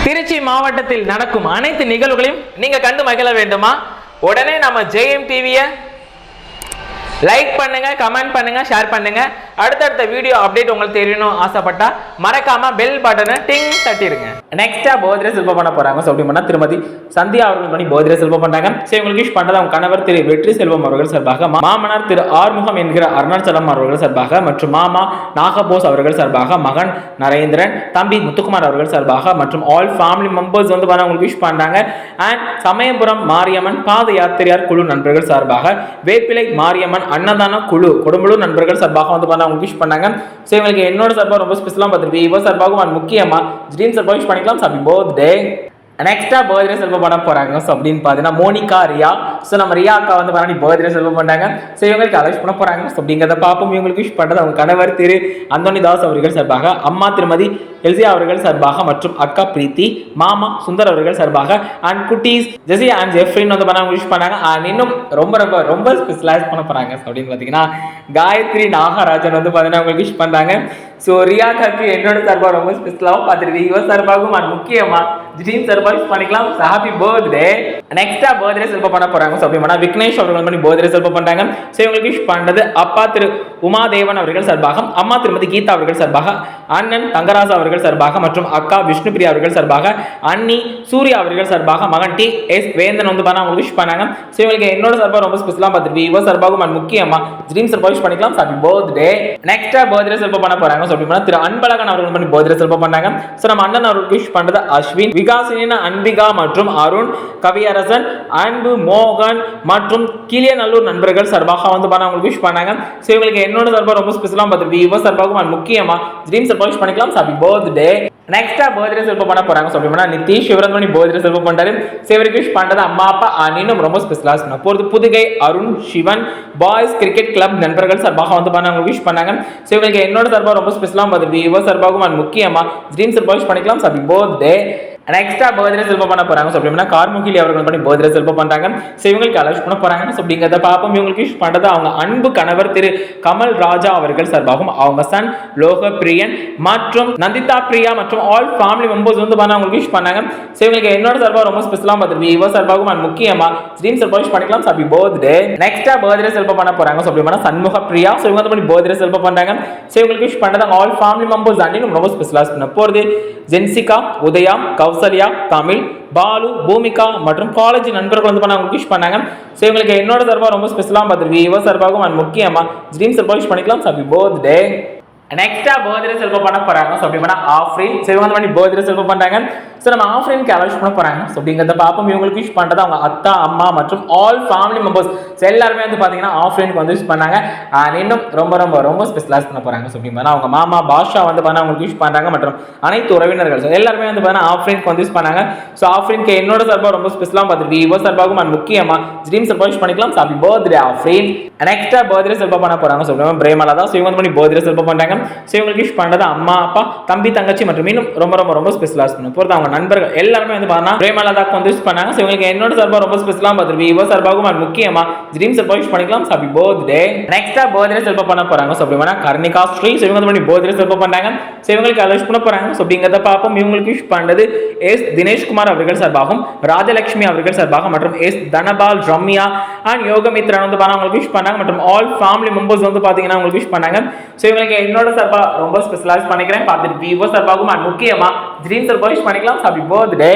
திருச்சி மாவட்டத்தில் நடக்கும் அனைத்து நிகழ்வுகளையும் நீங்க கண்டு மகிழ வேண்டுமா? உடனே நம்ம ஜெயம் டிவியை லைக் பண்ணுங்க, கமெண்ட் பண்ணுங்க, ஷேர் பண்ணுங்க. அடுத்தடுத்த வீடியோ அப்டேட் உங்களுக்கு தெரியணும் ஆசைப்பட்டா மறக்காம பெல் பட்டனை டிங் தட்டிடுங்க. நெக்ஸ்டா பர்த்டே செல்வ பண்ண போறாங்க. ஸோ அப்படி பண்ணா திருமதி சந்தியா அவர்கள் பண்ணி பர்த்டே செல்வ பண்ணாங்க. ஸோ இவங்களுக்கு விஷ் பண்ணது அவங்க கணவர் திரு வெற்றி செல்வம் அவர்கள் சார்பாக, மாமனார் திரு ஆறுமுகம் என்கிற அருணாச்சலம் அவர்கள் சார்பாக மற்றும் மாமா நாகபோஸ் அவர்கள் சார்பாக, மகன் நரேந்திரன், தம்பி முத்துக்குமார் அவர்கள் சார்பாக மற்றும் ஆல் ஃபேமிலி மெம்பர்ஸ் வந்து உங்களுக்கு விஷ் பண்றாங்க. அண்ட் சமயபுரம் மாரியம்மன் பாத யாத்திரையார் குழு நண்பர்கள் சார்பாக, வேப்பிலை மாரியம்மன் அன்னதான குழு கொடும்பலூர் நண்பர்கள் சார்பாக வந்து அவங்க விஷ் பண்ணாங்க. ஸோ இவங்களுக்கு என்னோட சார்பாக ரொம்ப ஸ்பெஷலாக பார்த்துருப்பேன். இவ சார்பாகவும் முக்கியமா ட்ரீம் சார்பாக விஷ் பண்ணிக்கலாம். Happy birthday. நெக்ஸ்டா பர்த்டே செல்வ பண்ண போறாங்க. ஸோ அப்படின்னு பார்த்தீங்கன்னா மோனிகா ரியா. ஸோ நம்ம ரியா அக்கா வந்து பர்த்டே செல்வ பண்ணாங்க. ஸோ இவங்களுக்கு அலோஸ் பண்ண போறாங்க. ஸோ அப்படிங்கிறத பார்ப்போம். இவங்களுக்கு விஷ் பண்ணுறது அவங்க கணவர் திரு அந்தோனிதாஸ் அவர்கள் சார்பாக, அம்மா திருமதி எல்சியா அவர்கள் சார்பாக மற்றும் அக்கா பிரீத்தி, மாமா சுந்தர் அவர்கள் சார்பாக அண்ட் குட்டீஸ் ஜெசி அண்ட் ஜெஃப்ரின் வந்து அவங்க விஷ் பண்ணாங்க. அண்ட் இன்னும் ரொம்ப ரொம்ப ரொம்ப ஸ்பெஷலைஸ் பண்ண போறாங்க. ஸோ அப்படின்னு பார்த்தீங்கன்னா காயத்ரி நாகராஜன் வந்து அவங்களுக்கு விஷ் பண்றாங்க. ஸோ ரியாக்காக்கு என்னோட சார்பாக ரொம்ப ஸ்பெஷலாகவும் பார்த்துருக்கேன். இவ சார்பாகவும் அண்ட் முக்கியமா ட்ரீம் சார்பாக பண்ணிக்கலாம். Happy birthday. நெக்ஸ்டா பர்த்டே செல்வ பண்ண போறாங்க. ஸோ அப்படி விக்னேஷ் அவர்கள் பண்ணி பர்த்டே செல்வ பண்றாங்க. ஸோ இவங்களுக்கு விஷ் பண்றது அப்பா திரு உமாதேவன் அவர்கள் சார்பாக, அம்மா திருமதி கீதா அவர்கள் சார்பாக, அண்ணன் தங்கராஜா அவர்கள் சார்பாக மற்றும் அக்கா விஷ்ணுபிரியா அவர்கள் சார்பாக, அண்ணி சூர்யா அவர்கள் சார்பாக, மகன் டி எஸ் வேந்தன் வந்து அவங்களுக்கு விஷ் பண்ணாங்க. ஸோ இவங்களுக்கு என்னோட சார்பாக ரொம்ப ஸ்பெஷலாக பார்த்துருப்பேன். இவ சார்பாகவும் முக்கியமா ட்ரீம் சார்பாக விஷ் பண்ணிக்கலாம். Happy birthday. நெக்ஸ்டா பர்த்டே செல்வ பண்ண போறாங்க. ஸோ அப்படி திரு அன்பழகன் அவர்கள் பண்ணி பர்த்டே செல்வ பண்ணாங்க. ஸோ நம்ம அண்ணன் அவர்களுக்கு விஷ் பண்றது அஸ்வின், விகாசினின் அன்பிகா மற்றும் அருண், கவியரசன், அன்பு, மோகன் மற்றும் கிளியநல்லூர் நண்பர்கள் சார்பாக வந்து அவங்களுக்கு விஷ் பண்ணாங்க. ஸோ இவங்களுக்கு என்னோட சார்பாக ரொம்ப ஸ்பெஷலாக பார்த்துருப்பேன். இவ சார்பாகவும் முக்கியமா ட்ரீம் சார்பாக விஷ் பண்ணிக்கலாம். Happy birthday. நெக்ஸ்டா பர்த்டே செல்வ பண்ண போறாங்க. ஸோ அப்படின்னா நிதிஷ் சிவரன் பண்ணி பர்த்டே செல்வ பண்றாரு. சேவருக்கு விஷ் பண்றது அம்மா அப்பா இன்னும் ரொம்ப ஸ்பெஷலா சொன்ன போறது Pudhugai Arun Sivan boys cricket club நண்பர்கள் சார்பாக வந்து அவங்க விஷ் பண்ணாங்க. ஸோ இவங்களுக்கு என்னோட சார்பாக ரொம்ப ஸ்பெஷலாக பார்த்துருப்பேன். இவ சார்பாகவும் முக்கியமா ட்ரீம் சார்பாக விஷ் பண்ணிக்கலாம். Happy birthday. நெக்ஸ்டா பர்த்டே செல்வ பண்ண போறாங்க. ஸோ அப்படின்னா கார்முகிலி அவர்கள் பண்ணி பர்த்டே செல்வ பண்றாங்க. ஸோ இவங்களுக்கு அலோஸ் பண்ண போறாங்க. ஸோ அப்படிங்கிறத பார்ப்போம். இவங்களுக்கு விஷ் பண்றது அவங்க அன்பு கணவர் திரு கமல் ராஜா அவர்கள் சார்பாகவும், அவங்க சன் லோக பிரியன் மற்றும் நந்திதா பிரியா மற்றும் ஆல் ஃபேமிலி மெம்பர்ஸ் வந்து அவங்களுக்கு விஷ் பண்ணாங்க. ஸோ இவங்களுக்கு என்னோட சார்பாக ரொம்ப ஸ்பெஷலாக பார்த்துருப்பேன். இவ சார்பாகவும் முக்கியமா ட்ரீம் சார்பாக விஷ் பண்ணிக்கலாம். Happy birthday. நெக்ஸ்டா பர்த்டே செல்வ பண்ண போறாங்க. ஸோ அப்படின்னா சண்முக பிரியா. ஸோ இவங்க வந்து பர்த்டே செல்வ பண்றாங்க. ஸோ இவங்களுக்கு விஷ் பண்றது ஆல் ஃபேமிலி மெம்பர்ஸ் அண்ட் ரொம்ப ஸ்பெஷலாக பண்ண போறது ஜென்சிகா, உதயா, கௌசல்யா, தமிழ், பாலு, பூமிகா மற்றும் காலேஜ் நண்பர்கள் வந்து அவங்க விஷ் பண்ணாங்க. ஸோ இவங்களுக்கு என்னோட சார்பாக ரொம்ப ஸ்பெஷலாக பார்த்துருக்கேன். இவ சார்பாகவும் முக்கியமா ட்ரீம் சார்பாக விஷ் பண்ணிக்கலாம். Happy birthday. நெக்ஸ்டா பர்த்டே செல்வ பண்ண போறாங்க. ஸோ அப்படி ஆஃப்ரின். ஸோ இவங்க வந்து பர்த்டே செல்வ பண்றாங்க. ஸோ நம்ம ஆஃப்ரினுக்கு அலோஸ் பண்ண போறாங்க. ஸோ அப்படிங்கிறத பார்ப்போம். இவங்களுக்கு விஷ் பண்றது அவங்க அத்தா, அம்மா மற்றும் ஆல் ஃபேமிலி மெம்பர்ஸ் எல்லாருமே வந்து பார்த்தீங்கன்னா ஆஃப்ரினுக்கு வந்து விஷ் பண்ணாங்க. இன்னும் ரொம்ப ரொம்ப ரொம்ப ஸ்பெஷலாக பண்ண போறாங்க. ஸோ அப்படி அவங்க மாமா பாஷா வந்து அவங்களுக்கு விஷ் பண்றாங்க மற்றும் அனைத்து உறவினர்கள் எல்லாருமே வந்து ஆஃப்ரினுக்கு வந்து விஷ் பண்ணாங்க. ஸோ ஆஃப்ரினுக்கு என்னோட சார்பாக ரொம்ப ஸ்பெஷலாக பார்த்துருக்கேன். இவ சார்பாகவும் முக்கியமா ட்ரீம் சார்பாக விஷ் பண்ணிக்கலாம். Happy birthday Afrin. நெக்ஸ்டா பர்த்டே செல்வ பண்ண போறாங்க. ஸோ பிரேமலா தான். ஸோ இவங்க வந்து பர்த்டே செல்வ பண்றாங்க. ஸோ இவங்களுக்கு விஷ் பண்றது அம்மா அப்பா தம்பி தங்கச்சி மற்றும் இன்னும் ரொம்ப ரொம்ப ரொம்ப ஸ்பெஷலாக பண்ண போறது அவங்க நண்பர்கள் எல்லாருமே வந்து பார்த்தா பிரேமலதாக்கு வந்து விஷ் பண்ணாங்க. ஸோ இவங்களுக்கு என்னோட சார்பாக ரொம்ப ஸ்பெஷலாக பார்த்துருப்பேன். இவ சார்பாகவும் முக்கியமா ட்ரீம் சார்பாக விஷ் பண்ணிக்கலாம். Happy birthday. நெக்ஸ்டா பர்த்டே செல்வ பண்ண போறாங்க. ஸோ அப்படி கர்ணிகா ஸ்ரீ. ஸோ இவங்க வந்து பர்த்டே செல்வ பண்ணாங்க. ஸோ இவங்களுக்கு அலோஸ் பண்ண போறாங்க. ஸோ அப்படிங்கிறத பார்ப்போம். இவங்களுக்கு விஷ் பண்றது எஸ் தினேஷ்குமார் அவர்கள் சார்பாகவும், ராஜலட்சுமி அவர்கள் சார்பாக மற்றும் எஸ் தனபால், ரம்யா அண்ட் யோகமித்ரன் வந்து அவங்களுக்கு விஷ் பண்ணாங்க மற்றும் ஆல் ஃபேமிலி மெம்பர்ஸ் வந்து பாத்தீங்கன்னா உங்களுக்கு விஷ் பண்ணாங்க. ஸோ இவங்களுக்கு என்னோட சார்பாக ரொம்ப ஸ்பெஷலாக பண்ணிக்கிறேன். பார்த்துட்டு விவோ சார்பாகவும் முக்கியமா ட்ரீம் சார்பாக விஷ் பண்ணிக்கலாம். Happy birthday.